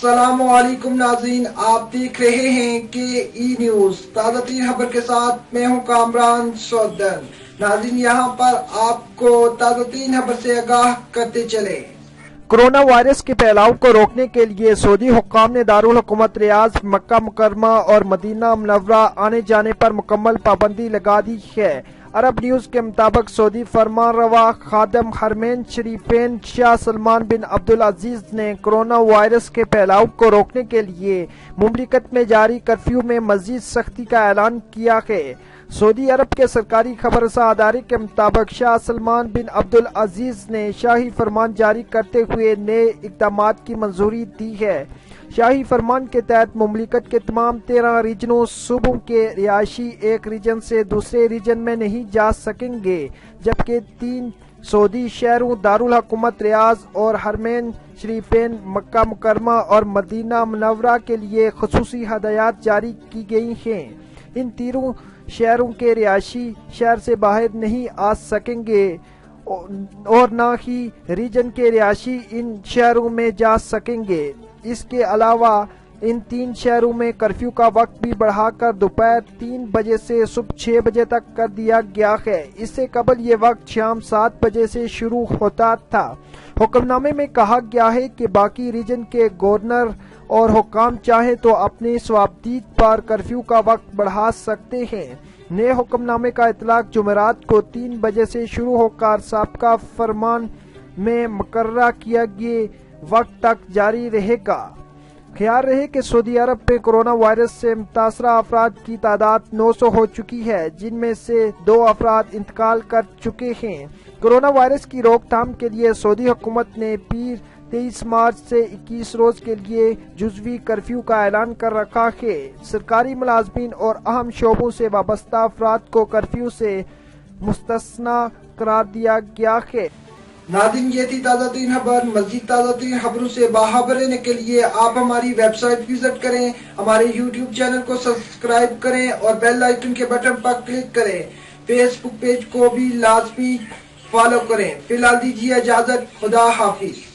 السلام علیکم ناظرین، آپ دیکھ رہے ہیں کہ ای نیوز تازہ ترین خبر کے ساتھ میں ہوں کامران سودن۔ ناظرین، یہاں پر آپ کو تازہ ترین خبر سے آگاہ کرتے چلے۔ کورونا وائرس کے پھیلاؤ کو روکنے کے لیے سعودی حکام نے دارالحکومت ریاض، مکہ مکرمہ اور مدینہ منورہ آنے جانے پر مکمل پابندی لگا دی ہے۔ عرب نیوز کے مطابق سعودی فرمان روا خادم حرمین شریفین شاہ سلمان بن عبدالعزیز نے کورونا وائرس کے پھیلاؤ کو روکنے کے لیے مملکت میں جاری کرفیو میں مزید سختی کا اعلان کیا ہے۔ سعودی عرب کے سرکاری خبر رساں ادارے کے مطابق شاہ سلمان بن عبدالعزیز نے شاہی فرمان جاری کرتے ہوئے نئے اقدامات کی منظوری دی ہے۔ شاہی فرمان کے تحت مملکت کے تمام 13 ریجنوں صوبوں کے رہائشی ایک ریجن سے دوسرے ریجن میں نہیں جا سکیں گے، جبکہ 3 سعودی شہروں دارالحکومت ریاض اور حرمین شریفین مکہ مکرمہ اور مدینہ منورہ کے لیے خصوصی ہدایات جاری کی گئی ہیں۔ ان تینوں شہروں کے رہائشی شہر سے باہر نہیں آ سکیں گے اور نہ ہی ریجن کے رہائشی ان شہروں میں جا سکیں گے۔ اس کے علاوہ ان 3 شہروں میں کرفیو کا وقت بھی بڑھا کر دوپہر 3 بجے سے صبح 6 بجے تک کر دیا گیا ہے۔ اس سے قبل یہ وقت شام 7 بجے سے شروع ہوتا تھا۔ حکم نامے میں کہا گیا ہے کہ باقی ریجن کے گورنر اور حکام چاہیں تو اپنی ثوابدید پر کرفیو کا وقت بڑھا سکتے ہیں۔ نئے حکم نامے کا اطلاق جمعرات کو 3 بجے سے شروع ہو کر سابقہ فرمان میں مقررہ کیا گئے وقت تک جاری رہے گا۔ خیال رہے کہ سعودی عرب میں کورونا وائرس سے متاثرہ افراد کی تعداد 900 ہو چکی ہے، جن میں سے 2 افراد انتقال کر چکے ہیں۔ کورونا وائرس کی روک تھام کے لیے سعودی حکومت نے پیر 23 مارچ سے 21 روز کے لیے جزوی کرفیو کا اعلان کر رکھا ہے۔ سرکاری ملازمین اور اہم شعبوں سے وابستہ افراد کو کرفیو سے مستثنی قرار دیا گیا ہے۔ ناظرین، یہ تھی تازہ ترین خبر۔ مزید تازہ ترین خبروں سے باخبر رہنے کے لیے آپ ہماری ویب سائٹ وزٹ کریں، ہمارے یوٹیوب چینل کو سبسکرائب کریں اور بیل آئیکن کے بٹن پر کلک کریں۔ فیس بک پیج کو بھی لازمی فالو کریں۔ فی الحال دیجیے اجازت، خدا حافظ۔